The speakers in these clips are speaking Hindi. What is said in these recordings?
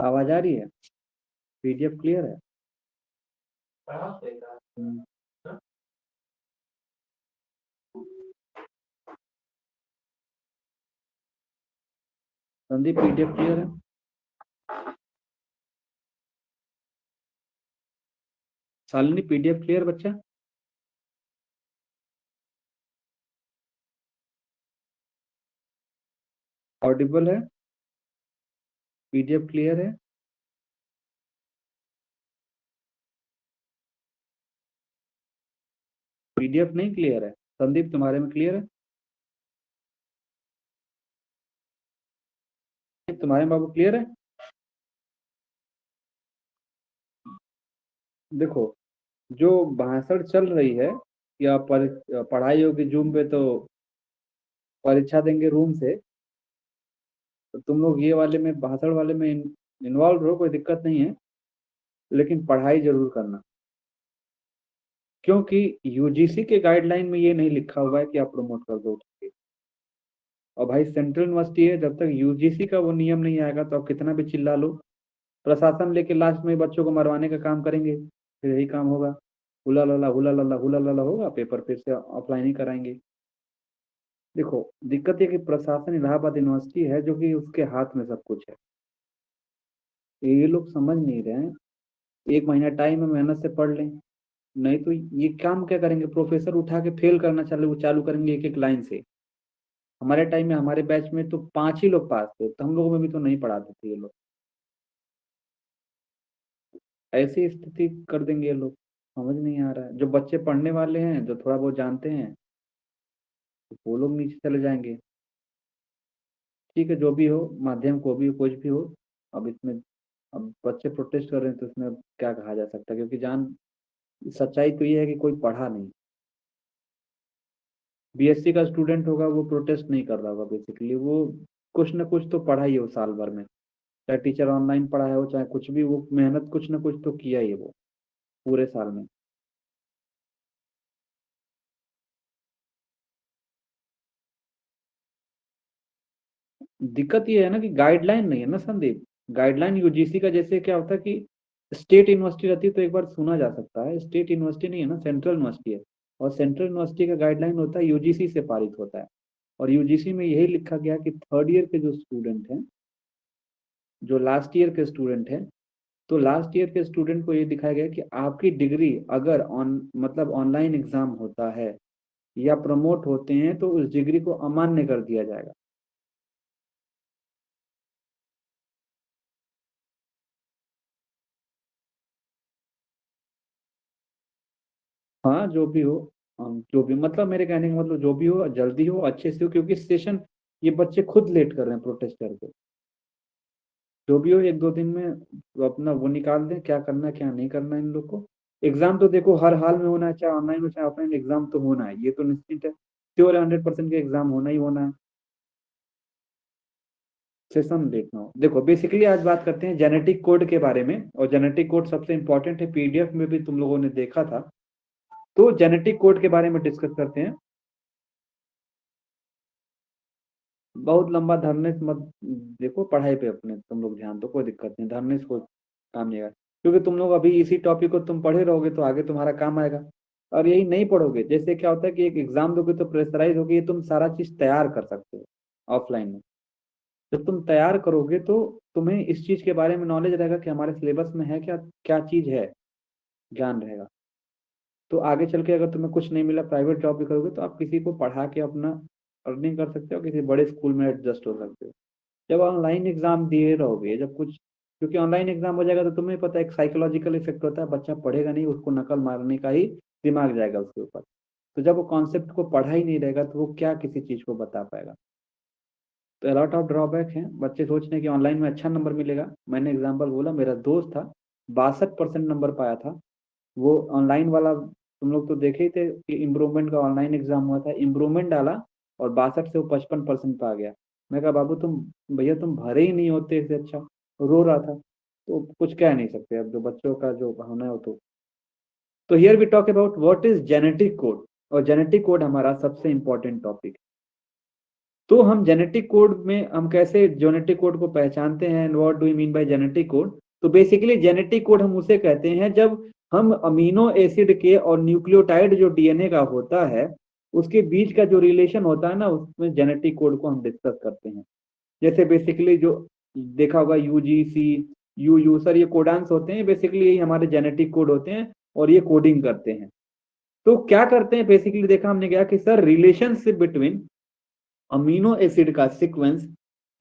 आवाज आ रही है? पीडीएफ क्लियर है? हम्म, संदीप पीडीएफ क्लियर है? शालिनी पीडीएफ क्लियर बच्चा? ऑडिबल है? पीडीएफ क्लियर है? पीडीएफ नहीं क्लियर है? संदीप तुम्हारे में क्लियर है? तुम्हारे में बाबू क्लियर है? देखो, जो भाषण चल रही है या पढ़ाई होगी जूम पे तो परीक्षा देंगे रूम से, तो तुम लोग ये वाले में भाषण वाले में इन्वॉल्व रहो, कोई दिक्कत नहीं है, लेकिन पढ़ाई जरूर करना। क्योंकि यूजीसी के गाइडलाइन में ये नहीं लिखा हुआ है कि आप प्रमोट कर दो। और भाई सेंट्रल यूनिवर्सिटी है, जब तक यूजीसी का वो नियम नहीं आएगा तो आप कितना भी चिल्ला लो, प्रशासन लेके लास्ट में बच्चों को मरवाने का काम करेंगे, फिर यही काम होगा। हुला लला होगा, पेपर फिर से ऑफलाइन ही कराएंगे। देखो, दिक्कत ये कि प्रशासन इलाहाबाद यूनिवर्सिटी है जो कि उसके हाथ में सब कुछ है, ये लोग समझ नहीं रहे हैं। एक महीना टाइम है, मेहनत से पढ़ लें, नहीं तो ये काम क्या करेंगे, प्रोफेसर उठा के फेल करना चालू चालू करेंगे एक एक लाइन से। हमारे टाइम में, हमारे बैच में तो 5 ही लोग पास थे, तो हम लोगों में भी तो नहीं पढ़ाते थे ये लोग। ऐसी स्थिति कर देंगे ये लोग, समझ नहीं आ रहा है। जो बच्चे पढ़ने वाले हैं, जो थोड़ा बहुत जानते हैं, तो वो लोग नीचे चले जाएंगे। ठीक है, जो भी हो, माध्यम को भी कुछ भी हो, अब इसमें, अब बच्चे प्रोटेस्ट कर रहे हैं तो इसमें अब क्या कहा जा सकता है, क्योंकि जान, सच्चाई तो ये है कि कोई पढ़ा नहीं। बीएससी का स्टूडेंट होगा वो प्रोटेस्ट नहीं कर रहा होगा, बेसिकली वो कुछ ना कुछ तो पढ़ा ही हो साल भर में, चाहे टीचर ऑनलाइन पढ़ाया हो चाहे कुछ भी, वो मेहनत कुछ ना कुछ तो किया ही है वो पूरे साल में। दिक्कत ये है ना कि गाइडलाइन नहीं है ना संदीप। गाइडलाइन यूजीसी का जैसे क्या होता है कि स्टेट यूनिवर्सिटी रहती है तो एक बार सुना जा सकता है, स्टेट यूनिवर्सिटी नहीं है ना, सेंट्रल यूनिवर्सिटी है। और सेंट्रल यूनिवर्सिटी का गाइडलाइन होता है यूजीसी से पारित होता है। और यूजीसी में यही लिखा गया कि थर्ड ईयर के जो स्टूडेंट हैं, जो लास्ट ईयर के स्टूडेंट हैं, तो लास्ट ईयर के स्टूडेंट को ये दिखाया गया कि आपकी डिग्री अगर ऑन मतलब ऑनलाइन एग्जाम होता है या प्रमोट होते हैं तो उस डिग्री को अमान्य कर दिया जाएगा। हाँ, जो भी हो, जो भी मतलब मेरे कहने का मतलब जो भी हो जल्दी हो, अच्छे से हो, क्योंकि सेशन ये बच्चे खुद लेट कर रहे हैं प्रोटेस्ट करके। जो भी हो, एक दो दिन में वो अपना वो निकाल दें, क्या करना है क्या नहीं करना है इन लोग को। एग्जाम तो देखो हर हाल में होना है, चाहे ऑनलाइन हो चाहे ऑफलाइन, एग्जाम तो होना है, ये तो निश्चित है, श्योर है, 100% का एग्जाम होना ही होना है। सेशन लेट ना हो। देखो, बेसिकली आज बात करते हैं जेनेटिक कोड के बारे में, और जेनेटिक कोड सबसे इंपॉर्टेंट है, पीडीएफ में भी तुम लोगों ने देखा था। तो जेनेटिक कोड के बारे में डिस्कस करते हैं। बहुत लंबा धरने से मत देखो, पढ़ाई पे अपने तुम लोग ध्यान दो, कोई दिक्कत नहीं, धरने से कोई काम नहीं आएगा। क्योंकि तुम लोग अभी इसी टॉपिक को तुम पढ़े रहोगे तो आगे तुम्हारा काम आएगा। और यही नहीं पढ़ोगे, जैसे क्या होता है कि एक एग्जाम दोगे तो प्रेशराइज होगे, ये तुम सारा चीज तैयार कर सकते हो ऑफलाइन में। जब तुम तैयार करोगे तो तुम्हें इस चीज के बारे में नॉलेज रहेगा कि हमारे सिलेबस में है क्या, क्या चीज है, ज्ञान रहेगा। तो आगे चल के अगर तुम्हें कुछ नहीं मिला, प्राइवेट जॉब भी करोगे, तो आप किसी को पढ़ा के अपना अर्निंग कर सकते हो, किसी बड़े स्कूल में एडजस्ट हो सकते हो। जब ऑनलाइन एग्जाम दिए रहोगे, जब कुछ, क्योंकि ऑनलाइन एग्जाम हो जाएगा तो तुम्हें पता है एक साइकोलॉजिकल इफेक्ट होता है, बच्चा पढ़ेगा नहीं, उसको नकल मारने का ही दिमाग जाएगा उसके ऊपर। तो जब वो कॉन्सेप्ट को पढ़ा ही नहीं रहेगा तो वो क्या किसी चीज को बता पाएगा। तो अलॉट ऑफ ड्रॉबैक है, बच्चे सोचते हैं कि ऑनलाइन में अच्छा नंबर मिलेगा। मैंने एग्जाम्पल बोला, मेरा दोस्त था, 62% नंबर पाया था। वो ऑनलाइन वाला तुम लोग तो देखे ही थे कि इम्प्रूवमेंट का ऑनलाइन एग्जाम हुआ था, इम्प्रूवमेंट डाला और 62 से वो 55% पे आ गया। मैं कहा बाबू तुम, भैया तुम भरे ही नहीं होते इससे अच्छा। रो रहा था। तो कुछ कह नहीं सकते, अब जो बच्चों का जो होना है वो तो here we talk about what is genetic code. और जेनेटिक कोड हमारा सबसे इंपॉर्टेंट टॉपिक। तो हम जेनेटिक कोड में हम कैसे जेनेटिक कोड को पहचानते हैं, and what do you mean by genetic code? तो बेसिकली जेनेटिक कोड हम उसे कहते हैं जब हम अमीनो एसिड के और न्यूक्लियोटाइड जो डीएनए का होता है उसके बीच का जो रिलेशन होता है ना, उसमें जेनेटिक कोड को हम डिस्कस करते हैं। जैसे बेसिकली जो देखा होगा यूजीसी, यू सर, ये कोडांस होते हैं, बेसिकली यही हमारे जेनेटिक कोड होते हैं और ये कोडिंग करते हैं। तो क्या करते हैं बेसिकली, देखा हमने क्या कि sir relationship between amino acid का सीक्वेंस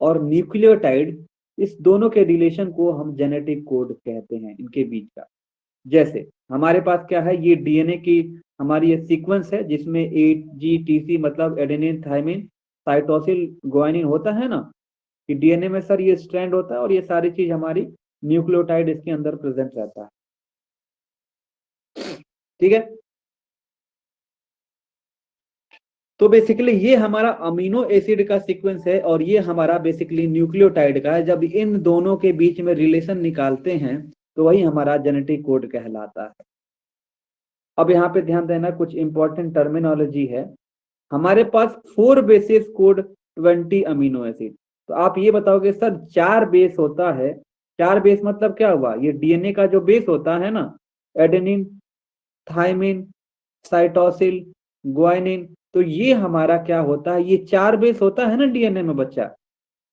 और न्यूक्लियोटाइड, इस दोनों के रिलेशन को हम जेनेटिक कोड कहते हैं, इनके बीच का। जैसे हमारे पास क्या है, ये डीएनए की हमारी ये सीक्वेंस है जिसमें AGTC मतलब एडेनिन थाइमिन साइटोसिल ग्वानिन होता है ना, कि डीएनए में सर ये स्ट्रैंड होता है और ये सारी चीज हमारी न्यूक्लियोटाइड इसके अंदर प्रेजेंट रहता है। ठीक है, तो बेसिकली ये हमारा अमीनो एसिड का सीक्वेंस है और ये हमारा बेसिकली न्यूक्लियोटाइड का है। जब इन दोनों के बीच में रिलेशन निकालते हैं तो वही हमारा जेनेटिक कोड कहलाता है। अब यहाँ पे ध्यान देना, कुछ इंपॉर्टेंट टर्मिनोलॉजी है। हमारे पास 4 बेसिस कोड 20 अमीनो एसिड। तो आप ये बताओगे सर 4 बेस होता है, 4 बेस मतलब क्या हुआ? ये डीएनए का जो बेस होता है ना, एडेनिन, थाइमिन, साइटोसिल, ग्वानिन, तो ये हमारा क्या होता है, ये 4 बेस होता है ना डीएनए में बच्चा,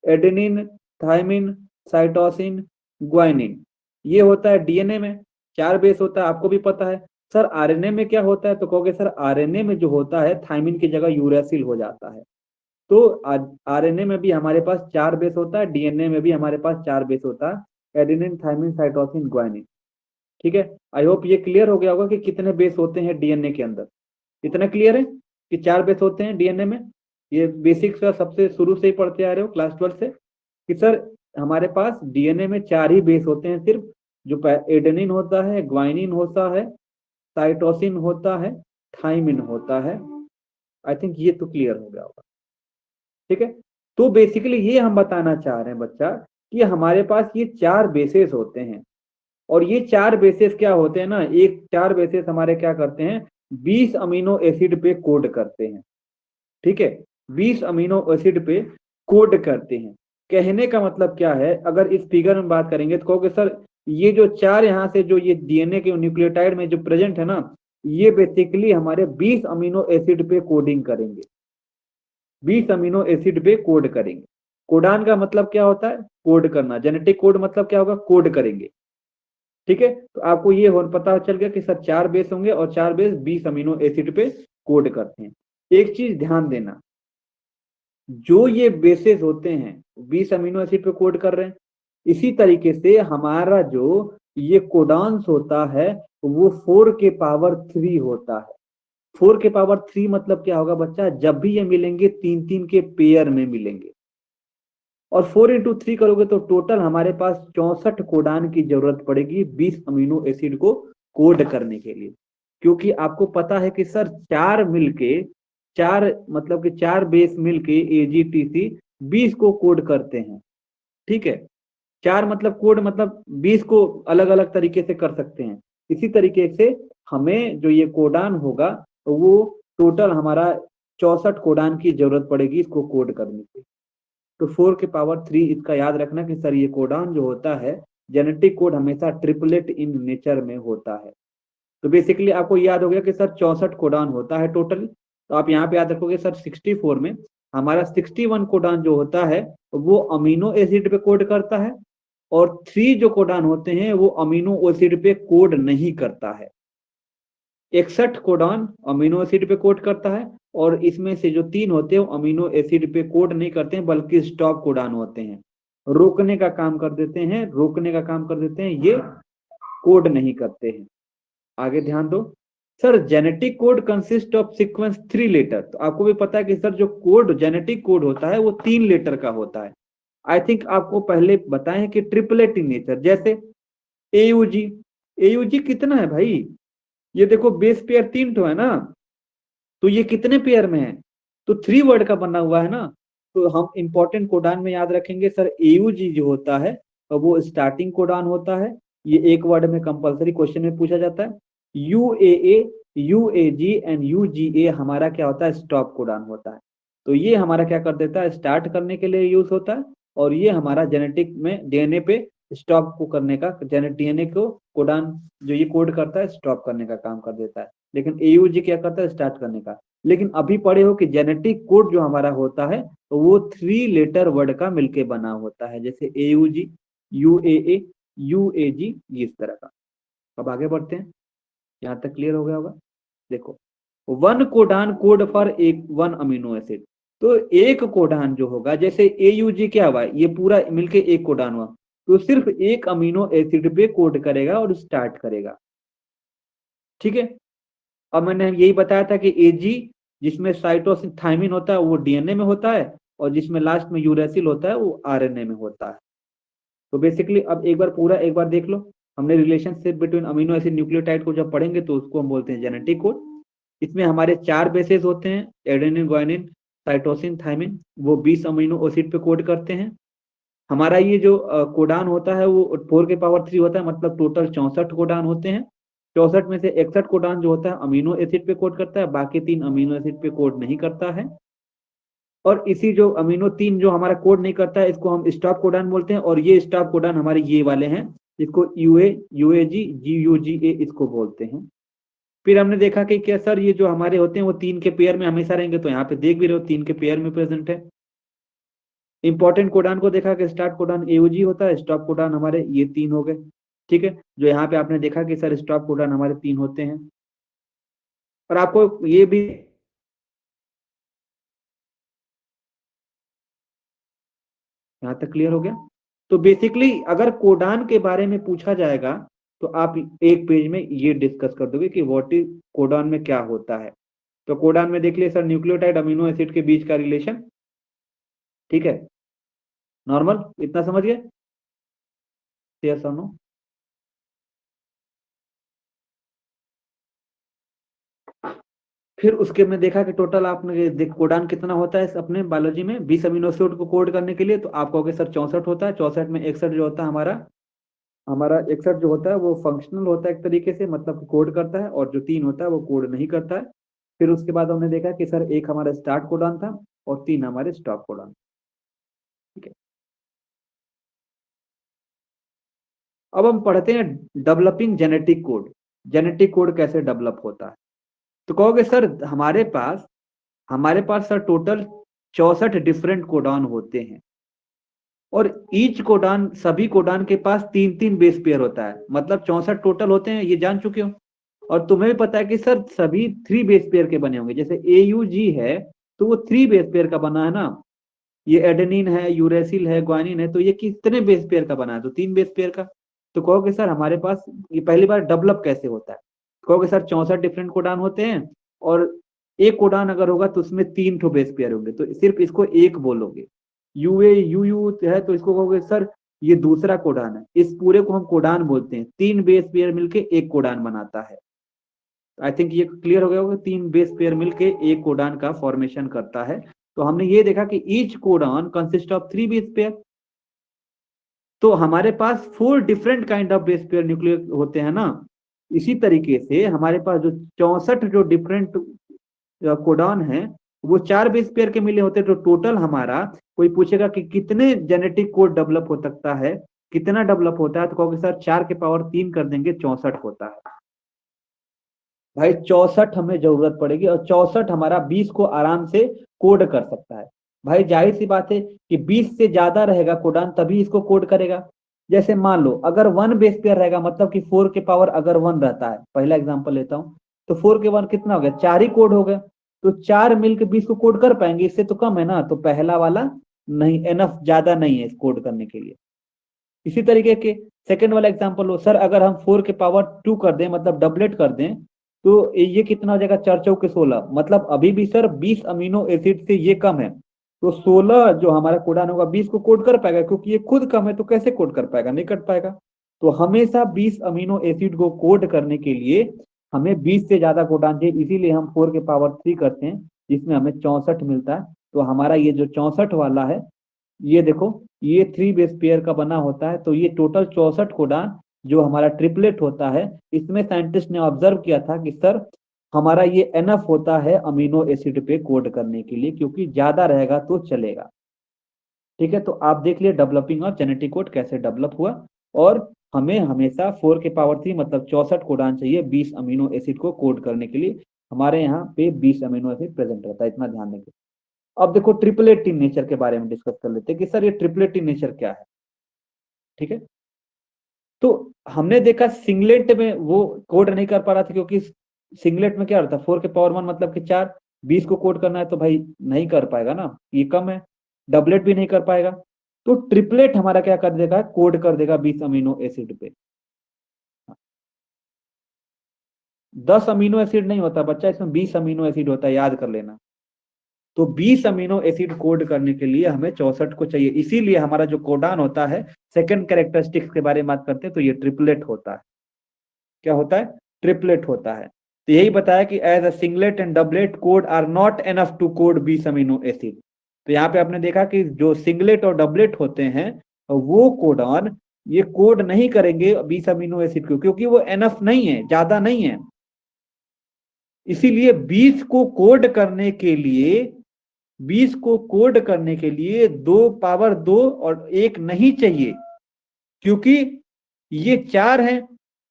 एडेनिन, थाइमिन, साइटोसिन, ग्वानिन, ये होता है डीएनए में, 4 बेस होता है, आपको भी पता है। सर आरएनए में क्या होता है? तो कहोगे सर आरएनए में जो होता है थाइमिन की जगह यूरेसिल हो जाता है। तो आरएनए में भी हमारे पास 4 बेस होता है, डीएनए में भी हमारे पास 4 बेस होता है, एडेनिन, थाइमिन, साइटोसिन, ग्वानिन। ठीक है, आई होप ये क्लियर हो गया होगा कि कितने बेस होते हैं डीएनए के अंदर। इतना क्लियर है कि 4 बेस होते हैं डीएनए में? ये बेसिक्स का सबसे शुरू से ही पढ़ते आ रहे हो क्लास 12 से कि सर हमारे पास डीएनए में 4 ही बेस होते हैं सिर्फ, जो एडेनिन होता है, ग्वाइनिन होता है, साइटोसिन होता है, थाइमिन होता है। आई थिंक ये तो क्लियर हो गया होगा। ठीक है, तो बेसिकली ये हम बताना चाह रहे हैं बच्चा कि हमारे पास ये 4 बेसेस होते हैं और ये 4 बेसेस क्या होते हैं ना, एक 4 बेसेस हमारे क्या करते हैं, 20 अमीनो एसिड पे कोड करते हैं। ठीक है, 20 अमीनो एसिड पे कोड करते हैं। कहने का मतलब क्या है, अगर इस फिगर में बात करेंगे तो कहोगे सर ये जो 4 यहाँ से जो ये डीएनए के न्यूक्लियोटाइड में जो प्रेजेंट है ना, ये बेसिकली हमारे 20 अमीनो एसिड पे कोडिंग करेंगे, 20 अमीनो एसिड पे कोड करेंगे। कोडान का मतलब क्या होता है? कोड करना। जेनेटिक कोड मतलब क्या होगा? कोड करेंगे। ठीक है, तो आपको ये पता चल गया कि सर 4 बेस होंगे और 4 बेस 20 अमीनो एसिड पे कोड करते हैं। एक चीज ध्यान देना, जो ये बेसेस होते हैं 20 अमीनो एसिड पे कोड कर रहे हैं, इसी तरीके से हमारा जो ये कोडांस होता है वो 4 के पावर 3 होता है। 4 के पावर 3 मतलब क्या होगा बच्चा? जब भी ये मिलेंगे 3-3 के पेयर में मिलेंगे और 4 इंटू 3 करोगे तो टोटल हमारे पास 64 कोडान की जरूरत पड़ेगी 20 अमीनो एसिड को कोड करने के लिए। क्योंकि आपको पता है कि सर 4 मिलके, 4 मतलब कि 4 बेस मिलके AGTC 20 को कोड करते हैं। ठीक है, 4 मतलब कोड मतलब 20 को अलग अलग तरीके से कर सकते हैं। इसी तरीके से हमें जो ये कोडान होगा वो टोटल हमारा 64 कोडान की जरूरत पड़ेगी इसको कोड करने की। तो 4 के पावर 3 इसका याद रखना कि सर ये कोडान जो होता है, जेनेटिक कोड हमेशा ट्रिपलेट इन नेचर में होता है। तो बेसिकली आपको याद हो गया कि सर 64 कोडान होता है टोटल। तो आप यहाँ पे याद रखोगे सर 64 में हमारा 61 कोडान जो होता है वो अमीनो एसिड पे कोड करता है और 3 जो कोडान होते हैं वो अमीनो एसिड पे कोड नहीं करता है। 61 कोडान अमीनो एसिड पे कोड करता है और इसमें से जो 3 होते हैं वो अमीनो एसिड पे कोड नहीं करते हैं बल्कि स्टॉप कोडान होते हैं, रोकने का काम कर देते हैं, रोकने का काम कर देते हैं, ये कोड नहीं करते हैं। आगे ध्यान दो, sir genetic code consist of sequence 3 letter. तो आपको भी पता है कि सर जो कोड जेनेटिक कोड होता है वो 3 लेटर का होता है। आई थिंक आपको पहले बताएं कि ट्रिपलेट इन नेचर, जैसे AUG, AUG कितना है भाई? ये देखो बेस पेयर 3 तो है ना, तो ये कितने पेयर में है? तो 3 वर्ड का बना हुआ है ना। तो हम इंपॉर्टेंट कोडान में याद रखेंगे सर AUG जो होता है तो वो स्टार्टिंग कोडान होता है, ये एक वर्ड में कंपलसरी क्वेश्चन में पूछा जाता है। UAA, UAG एंड UGA हमारा क्या होता है? स्टॉप कोडान होता है। तो ये हमारा क्या कर देता है, स्टार्ट करने के लिए यूज होता है, और ये हमारा जेनेटिक में डीएनए पे स्टॉप को करने का, डीएनए को कोडान जो ये कोड करता है स्टॉप करने का काम कर देता है। लेकिन एयूजी क्या करता है, स्टार्ट करने का। लेकिन अभी पढ़े हो कि जेनेटिक कोड जो हमारा होता है तो वो 3 लेटर वर्ड का मिलके बना होता है, जैसे एयूजी, यूएए, यूएजी, इस तरह का। अब आगे बढ़ते हैं, यहाँ तक क्लियर हो गया होगा। देखो, वन कोडान कोड फॉर एक वन अमीनो एसिड। तो एक कोडान जो होगा, जैसे एयूजी क्या हुआ, ये पूरा मिलके एक कोडान हुआ, तो सिर्फ एक अमीनो एसिड पे कोड करेगा और स्टार्ट करेगा। ठीक है। अब मैंने यही बताया था कि एजी जिसमें साइटोसिन थायमिन होता है वो डीएनए में होता है, और जिसमें लास्ट में यूरेसिल होता है वो आरएनए में होता है। तो बेसिकली अब एक बार देख लो, हमने relationship between amino acid nucleotide को जब पढ़ेंगे तो उसको हम बोलते हैं जेनेटिक कोड। इसमें हमारे 4 बेसेस होते हैं, एडेनिन, ग्वानिन, साइटोसिन, थायमिन, वो 20 अमीनो एसिड पे कोड करते हैं। हमारा ये जो कोडान होता है वो 4 के पावर 3 होता है, मतलब टोटल 64 कोडान होते हैं। 64 में से 61 कोडान जो होता है अमीनो एसिड पे कोड करता है, बाकी 3 अमीनो एसिड पे कोड नहीं करता है। और इसी जो अमीनो 3 जो हमारा कोड नहीं करता है इसको हम स्टॉप कोडान बोलते हैं, और ये स्टॉप कोडान हमारे ये वाले हैं, इसको यूए, यूएजी, जीयूजीए इसको बोलते हैं। फिर हमने देखा कि क्या सर ये जो हमारे होते हैं वो 3 के पेयर में हमेशा रहेंगे, तो यहाँ पे देख भी रहे हो 3 के पेयर में प्रेजेंट है। इंपॉर्टेंट कोडान को देखा कि स्टार्ट कोडान एओजी होता है, स्टॉप कोडान हमारे ये 3 हो गए। ठीक है, जो यहाँ पे आपने देखा कि सर स्टॉप कोडान हमारे 3 होते हैं। और आपको ये भी यहाँ तक क्लियर हो गया। तो बेसिकली अगर कोडान के बारे में पूछा जाएगा तो आप एक पेज में ये डिस्कस कर दोगे कि व्हाट इज कोडान में क्या होता है। तो कोडान में देख लिया सर, न्यूक्लियोटाइड अमीनो एसिड के बीच का रिलेशन। ठीक है, नॉर्मल इतना समझ गए, यस और नो। फिर उसके में देखा कि टोटल आपने देख कोडान कितना होता है अपने बायोलॉजी में 20 अमीनो एसिड को कोड करने के लिए, तो आप कहोगे सर 64 होता है। 64 में 61 जो होता है हमारा हमारा 61 जो होता है वो फंक्शनल होता है एक तरीके से, मतलब कोड करता है, और जो 3 होता है वो कोड नहीं करता है। फिर उसके बाद हमने देखा कि सर एक हमारा स्टार्ट कोडान था और 3 हमारे स्टॉप कोडान। ठीक है, अब हम पढ़ते हैं developing genetic code. Genetic code कैसे डेवलप होता है, तो कहोगे सर हमारे पास सर टोटल 64 डिफरेंट कोडान होते हैं, और ईच कोडान, सभी कोडान के पास 3-3 बेस पेयर होता है, मतलब 64 टोटल होते हैं, ये जान चुके हो। और तुम्हें भी पता है कि सर सभी 3 बेस पेयर के बने होंगे, जैसे ए यू जी है तो वो 3 बेस पेयर का बना है ना। ये एडेनिन है, यूरेसिल है, ग्वानिन है, तो ये कितने बेस पेयर का बना है, तो 3 बेस पेयर का। तो कहोगे सर हमारे पास ये पहली बार डेवलप कैसे होता है, कहोगे सर 64 डिफरेंट कोडान होते हैं, और एक कोडान अगर होगा तो उसमें 3 ठो बेस पेयर होंगे, तो सिर्फ इसको एक बोलोगे। यूए यू यू है तो इसको कहोगे सर ये दूसरा कोडान है, इस पूरे को हम कोडान बोलते हैं। 3 बेस पेयर मिलके एक कोडान बनाता है। आई थिंक ये क्लियर हो गया होगा, 3 बेस पेयर मिलके एक कोडान का फॉर्मेशन करता है। तो हमने ये देखा कि each codon consist of 3 base pair. तो हमारे पास 4 different kind of base pair nuclear होते हैं ना। इसी तरीके से हमारे पास जो 64 जो डिफरेंट कोडान है वो 4 बेस पेयर के मिले होते हैं। तो टोटल हमारा, कोई पूछेगा कि कितने जेनेटिक कोड डेवलप हो सकता है, कितना डेवलप होता है, तो कहोगे सर 4 के पावर 3 कर देंगे 64 होता है। भाई 64 हमें जरूरत पड़ेगी, और 64 हमारा 20 को आराम से कोड कर सकता है। भाई जाहिर सी बात है कि 20 से ज्यादा रहेगा कोडान तभी इसको कोड करेगा। जैसे मान लो अगर 1 बेस पेयर रहेगा, मतलब कि 4 के पावर अगर 1 रहता है, पहला एग्जांपल लेता हूं, तो 4 के 1 कितना हो गया, 4 ही कोड हो गया। तो 4 मिलकर 20 को कोड कर पाएंगे, इससे तो कम है ना, तो पहला वाला नहीं, एनफ ज्यादा नहीं है इस कोड करने के लिए। इसी तरीके के सेकंड वाला एग्जांपल लो, सर अगर हम 4 के पावर 2 कर दें, मतलब डबलेट कर दें, तो ये कितना हो जाएगा, 4 चौके 16, मतलब अभी भी सर 20 अमीनो एसिड से ये कम है। तो 16 जो हमारा कोडान होगा 20 को कोड कर पाएगा, क्योंकि ये खुद कम है तो कैसे कोड कर पाएगा, नहीं कर पाएगा। तो हमेशा 20 अमीनो एसिड को कोड करने के लिए हमें 20 से ज्यादा कोडान चाहिए, इसीलिए हम 4 के पावर 3 करते हैं, जिसमें हमें 64 मिलता है। तो हमारा ये जो 64 वाला है, ये देखो ये 3 बेस पेयर का बना होता है। तो ये टोटल 64 कोडान जो हमारा ट्रिपलेट होता है, इसमें साइंटिस्ट ने ऑब्जर्व किया था कि सर हमारा ये एनफ होता है अमीनो एसिड पे कोड करने के लिए, क्योंकि ज्यादा रहेगा तो चलेगा। ठीक है, तो आप देख लिए डेवलपिंग ऑफ जेनेटिक कोड कैसे डेवलप हुआ। और हमें हमेशा 4 के पावर 3 मतलब 64 कोडान चाहिए 20 अमीनो एसिड को कोड करने के लिए। हमारे यहाँ पे 20 अमीनो एसिड प्रेजेंट रहता है, इतना ध्यान रखिए। अब देखो ट्रिपलेट इन नेचर के बारे में डिस्कस कर लेते हैं कि सर ये ट्रिपलेट इन नेचर क्या है। ठीक है, तो हमने देखा सिंगलेट में वो कोड नहीं कर पा रहा था, क्योंकि सिंगलेट में क्या रहता है 4 के पावर 1 मतलब कि 4, 20 को कोड करना है तो भाई नहीं कर पाएगा ना, ये कम है। डबलेट भी नहीं कर पाएगा। तो ट्रिपलेट हमारा क्या कर देगा, कोड कर देगा 20 अमीनो एसिड पे। 10 अमीनो एसिड नहीं होता बच्चा, इसमें 20 अमीनो एसिड होता है, याद कर लेना। तो 20 अमीनो एसिड कोड करने के लिए हमें 64 को चाहिए, इसीलिए हमारा जो कोडान होता है सेकंड कैरेक्टरिस्टिक्स के बारे में बात करते हैं तो ये ट्रिपलेट होता है। क्या होता है, ट्रिपलेट होता है। तो यही बताया कि as a singlet and doublet code are not enough to code 20 amino acid. तो यहाँ पे आपने देखा कि जो सिंगलेट और डबलेट होते हैं वो कोडान ये कोड नहीं करेंगे 20 अमीनो एसिड को, क्योंकि वो एनफ नहीं है, ज्यादा नहीं है। इसीलिए 20 को कोड करने के लिए 20 को कोड करने के लिए 2 पावर 2 और 1 नहीं चाहिए, क्योंकि ये 4 है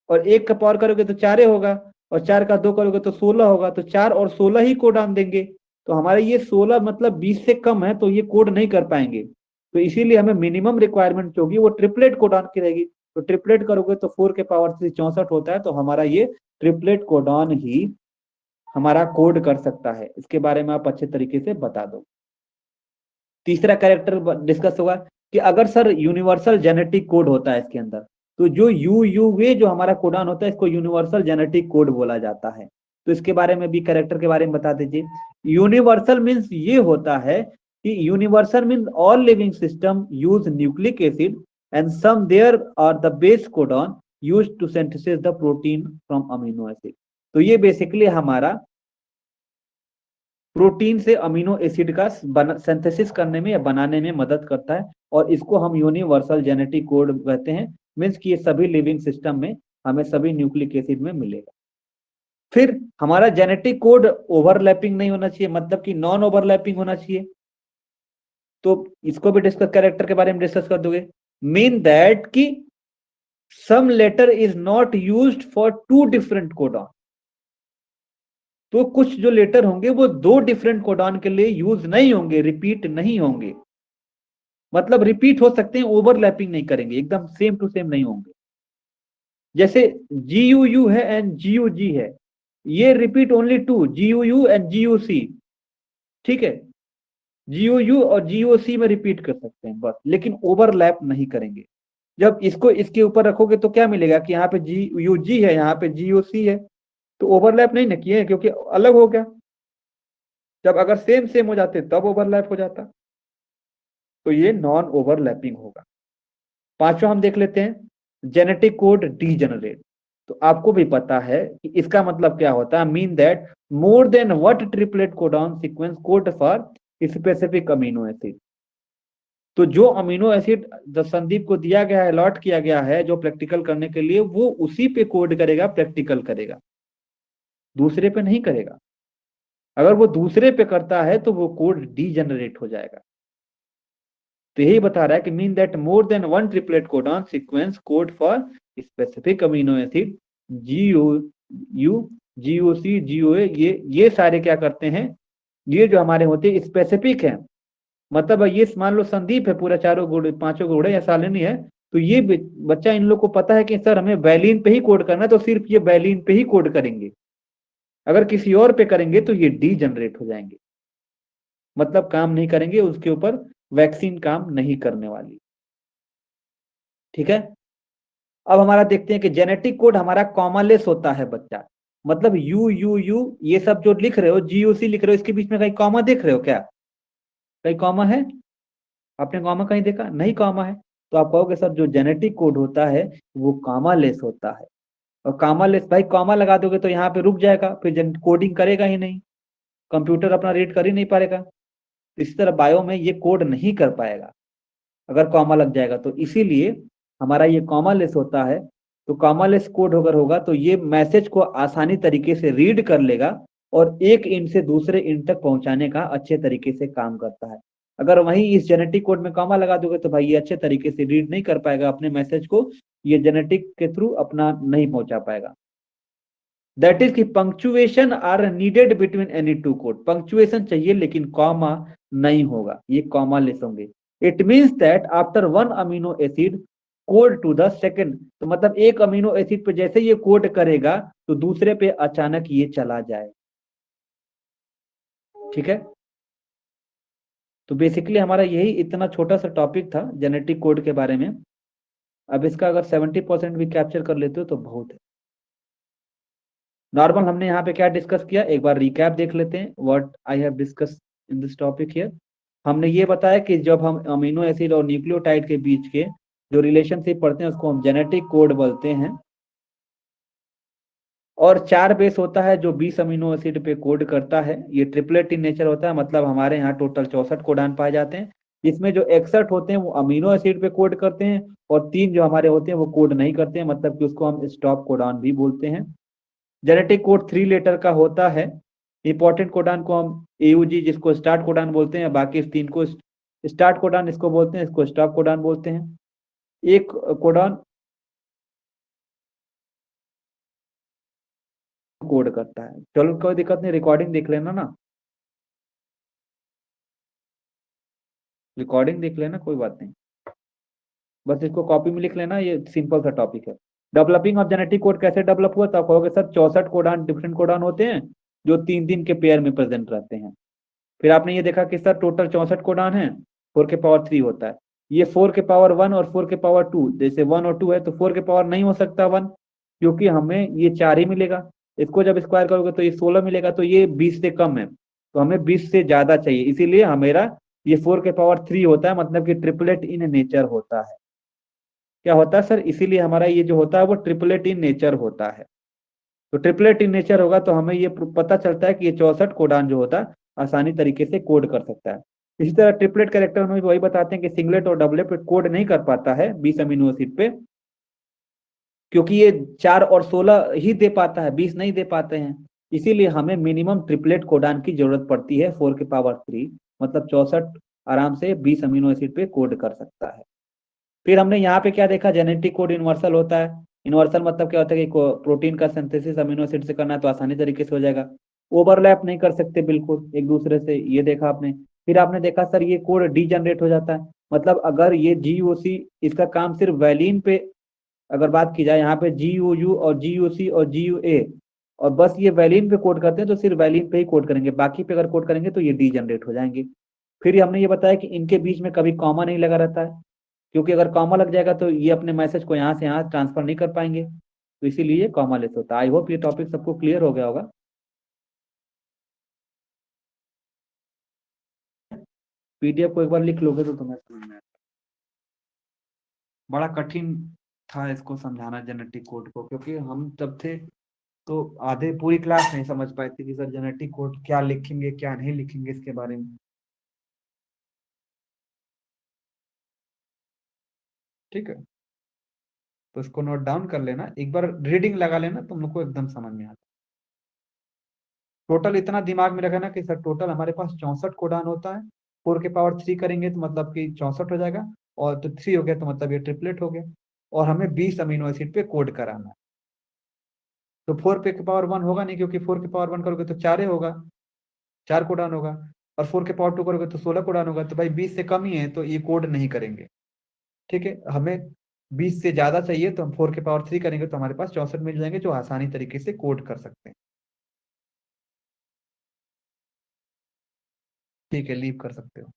और 1 का पावर करोगे तो 4 होगा, और 4 का 2 करोगे तो 16 होगा, तो 4 और 16 ही कोड आन देंगे। तो हमारे ये 16 मतलब 20 से कम है, तो ये कोड नहीं कर पाएंगे। तो इसीलिए हमें मिनिमम रिक्वायरमेंट जो होगी वो ट्रिपलेट कोडान की रहेगी। तो ट्रिपलेट करोगे तो 4 के पावर 3 64 होता है, तो हमारा ये ट्रिपलेट कोडान ही हमारा कोड कर सकता है। इसके बारे में आप अच्छे तरीके से बता दो। तीसरा कैरेक्टर डिस्कस हुआ कि अगर सर यूनिवर्सल जेनेटिक कोड होता है इसके अंदर, तो जो यूयूवे जो हमारा कोडान होता है इसको यूनिवर्सल जेनेटिक कोड बोला जाता है। तो इसके बारे में भी कैरेक्टर के बारे में बता दीजिए। यूनिवर्सल मीन्स ये होता है कि universal means all living system use nucleic acid and some there are the base codon use to synthesis the protein from amino acid. तो ये बेसिकली हमारा प्रोटीन से अमीनो एसिड का सिंथेसिस करने में या बनाने में मदद करता है, और इसको हम यूनिवर्सल जेनेटिक कोड कहते हैं। मीन्स कि ये सभी लिविंग सिस्टम में हमें सभी न्यूक्लिक एसिड में मिलेगा। फिर हमारा जेनेटिक कोड ओवरलैपिंग नहीं होना चाहिए, मतलब कि नॉन ओवरलैपिंग होना चाहिए। तो इसको भी डिस्कस कैरेक्टर के बारे में डिस्कस कर दोगे। मीन दैट कि some letter is not used for 2 different codon. तो कुछ जो लेटर होंगे वो 2 डिफरेंट कोडॉन के लिए यूज नहीं होंगे, रिपीट नहीं होंगे। मतलब रिपीट हो सकते हैं, ओवरलैपिंग नहीं करेंगे, एकदम सेम टू सेम नहीं होंगे। जैसे GUU है एंड GUG है, ये repeat only 2, GUU and GUC। ठीक है, GUU और GOC में रिपीट कर सकते हैं बस, लेकिन ओवरलैप नहीं करेंगे। जब इसको इसके ऊपर रखोगे तो क्या मिलेगा कि यहाँ पे GUG है, यहाँ पे GOC है, तो ओवरलैप नहीं ना किए, क्योंकि अलग हो गया। जब अगर सेम सेम हो जाते तब ओवरलैप हो जाता। तो ये नॉन ओवरलैपिंग होगा। पांचवा हम देख लेते हैं जेनेटिक कोड डीजेनरेट। तो आपको भी पता है कि इसका मतलब क्या होता है। Mean that more than what triplet codon sequence code for specific amino acid. तो जो अमीनो एसिड संदीप को दिया गया है, अलॉट किया गया है जो प्रैक्टिकल करने के लिए, वो उसी पे कोड करेगा, प्रैक्टिकल करेगा, दूसरे पे नहीं करेगा। अगर वो दूसरे पे करता है तो वो कोड डीजेनरेट हो जाएगा। तो यही बता रहा है कि mean that more than 1 triplet codon sequence code for specific amino acid GUU GOC GOA, ये सारे क्या करते हैं, ये जो हमारे होते हैं स्पेसिफिक है। मतलब ये मान लो संदीप है, पूरा चारों घोड़े पांचों घोड़े या सालिनी है, तो ये बच्चा इन लोग को पता है कि सर हमें वैलिन पे ही कोड करना है, तो सिर्फ ये वैलिन पे ही कोड करेंगे। अगर किसी और पे करेंगे तो ये डी जनरेट हो जाएंगे, मतलब काम नहीं करेंगे, उसके ऊपर वैक्सीन काम नहीं करने वाली। ठीक है, अब हमारा देखते हैं कि जेनेटिक कोड हमारा कॉमालेस होता है बच्चा। मतलब UUU ये सब जो लिख रहे हो, GOC लिख रहे हो, इसके बीच में कहीं कॉमा देख रहे हो क्या? कहीं कॉमा है? आपने कॉमा कहीं देखा? नहीं कॉमा है। तो आप कहोगे सर जो जेनेटिक कोड होता है वो कॉमा लेस होता है। और कॉमा लेस भाई, कॉमा लगा दोगे तो यहाँ पे रुक जाएगा, फिर कोडिंग करेगा ही नहीं, कंप्यूटर अपना रीड कर ही नहीं पाएगा। इसी तरह बायो में ये कोड नहीं कर पाएगा अगर कॉमा लग जाएगा। तो इसीलिए हमारा ये कॉमा लेस होता है। तो कॉमालेस कोड अगर होगा तो ये मैसेज को आसानी तरीके से रीड कर लेगा और एक इंट से दूसरे इंट तक पहुंचाने का अच्छे तरीके से काम करता है। अगर वहीं इस जेनेटिक कोड में कॉमा लगा दोगे तो भाई ये अच्छे तरीके से रीड नहीं कर पाएगा अपने मैसेज को, ये जेनेटिक के थ्रू अपना नहीं पहुंचा पाएगा। दैट इज की punctuation are needed between any two code, punctuation चाहिए लेकिन कॉमा नहीं होगा, ये कॉमा लेस होंगे। It means that after one amino acid code to the second, तो मतलब एक अमीनो एसिड पे जैसे ये कोड करेगा तो दूसरे पे अचानक ये चला जाए। ठीक है, तो बेसिकली हमारा यही इतना छोटा सा टॉपिक था जेनेटिक कोड के बारे में। अब इसका अगर 70% भी कैप्चर कर लेते हो तो बहुत है। नॉर्मल हमने यहाँ पे क्या डिस्कस किया, एक बार रिकैप देख लेते हैं what I have discuss in this topic here. हमने ये बताया कि जब हम अमीनो एसिड और न्यूक्लियोटाइड के बीच के जो रिलेशनशिप पढ़ते हैं उसको हम जेनेटिक कोड बोलते हैं। और 4 बेस होता है जो 20 अमीनो एसिड पे कोड करता है, ये ट्रिपलेट इन नेचर होता है, मतलब हमारे यहाँ टोटल 64 कोडान पाए जाते हैं। इसमें जो 61 होते हैं वो अमीनो एसिड पे कोड करते हैं और 3 जो हमारे होते हैं वो कोड नहीं करते हैं, मतलब कि उसको हम स्टॉप कोडान भी बोलते हैं। जेनेटिक कोड 3 लेटर का होता है। इंपॉर्टेंट कोडान को हम एयूजी जिसको स्टार्ट कोडान बोलते हैं, बाकी इस 3 को स्टार्ट कोडान इसको बोलते हैं, इसको स्टॉप कोडान बोलते हैं। एक कोडान कोड करता है। चलो कोई दिक्कत नहीं, रिकॉर्डिंग देख लेना ना, रिकॉर्डिंग देख लेना, कोई बात नहीं, बस इसको कॉपी में लिख लेना, ये सिंपल सा टॉपिक है। डेवलपिंग ऑफ जेनेटिक कोड कैसे डेवलप हुआ, तो आप कहोगे सर 64 कोडान डिफरेंट कोडान होते हैं जो 3 3 के पेयर में प्रेजेंट रहते हैं। फिर आपने ये देखा कि सर टोटल 64 कोडान है, 4 के पावर 3 होता है। ये 4 के पावर 1 और 4 के पावर 2, जैसे 1 और 2 है तो 4 के पावर नहीं हो सकता 1, क्योंकि हमें ये 4 ही मिलेगा। इसको जब स्क्वायर करोगे तो ये 16 मिलेगा, तो ये 20 से कम है, तो हमें 20 से ज्यादा चाहिए, इसीलिए हमेरा ये 4 के पावर 3 होता है, मतलब कि ट्रिपलेट इन नेचर होता है। क्या होता है सर, इसीलिए हमारा ये जो होता है वो ट्रिपलेट इन नेचर होता है। तो ट्रिपलेट इन नेचर होगा तो हमें ये पता चलता है कि ये 64 कोडान जो होता है आसानी तरीके से कोड कर सकता है। इसी तरह ट्रिपलेट कैरेक्टर में भी वही बताते हैं कि सिंगलेट और डबलेट पे कोड नहीं कर पाता है 20 अमीनो एसिड पे, क्योंकि ये 4 और 16 ही दे पाता है, 20 नहीं दे पाते हैं। इसीलिए हमें मिनिमम ट्रिपलेट कोडान की जरूरत पड़ती है 4 के पावर 3, मतलब 64 आराम से 20 अमीनो एसिड पे कोड कर सकता है। फिर हमने यहाँ पे क्या देखा, जेनेटिक कोड यूनिवर्सल होता है। यूनिवर्सल मतलब क्या होता है कि प्रोटीन का सिंथेसिस अमीनो एसिड से करना है तो आसानी तरीके से हो जाएगा। ओवरलैप नहीं कर सकते बिल्कुल एक दूसरे से, ये देखा आपने। फिर आपने देखा सर ये कोड डी जनरेट हो जाता है, मतलब अगर ये GOC, इसका काम सिर्फ वैलिन पे अगर बात की जाए, यहाँ पे GUU और GUC और GUA, और बस ये वैलिन पे कोड करते हैं तो सिर्फ वैलिन पे ही कोड करेंगे, बाकी पे अगर कोड करेंगे तो ये डी जनरेट हो जाएंगे। फिर हमने ये बताया कि इनके बीच में कभी कॉमा नहीं लगा रहता है, क्योंकि अगर कॉमा लग जाएगा तो ये अपने मैसेज को यहाँ से यहाँ ट्रांसफर नहीं कर पाएंगे, तो इसीलिए कॉमा लेस होता है। आई होप ये टॉपिक सबको क्लियर हो गया होगा। PDF को एक बार लिख लोगे तो तुम्हें समझ में आएगा। बड़ा कठिन था इसको समझाना जेनेटिक कोड को, क्योंकि हम तब थे तो आधे पूरी क्लास नहीं समझ पाए थे कि सर जेनेटिक कोड क्या लिखेंगे क्या नहीं लिखेंगे इसके बारे में। ठीक है, तो इसको नोट डाउन कर लेना, एक बार रीडिंग लगा लेना, तुम लोग को एकदम समझ में आता। टोटल इतना दिमाग में रखना कि सर टोटल हमारे पास 64 कोडान होता है, 4 के पावर 3 करेंगे तो मतलब कि 64 हो जाएगा, और तो 3 हो गया तो मतलब ये ट्रिपलेट हो गया, और हमें 20 अमीनो एसिड पे कोड कराना है। तो 4 के पावर 1 होगा नहीं, क्योंकि 4 के पावर 1 करोगे तो 4 ही होगा, 4 कोडान होगा, और 4 के पावर 2 करोगे तो 16 कोडान होगा, तो भाई 20 से कम ही है तो ये कोड नहीं करेंगे। ठीक है, हमें 20 से ज्यादा चाहिए तो हम 4 के पावर 3 करेंगे तो हमारे पास 64 मिल जाएंगे जो आसानी तरीके से कोड कर सकते हैं। ठीक है, लीव कर सकते हो।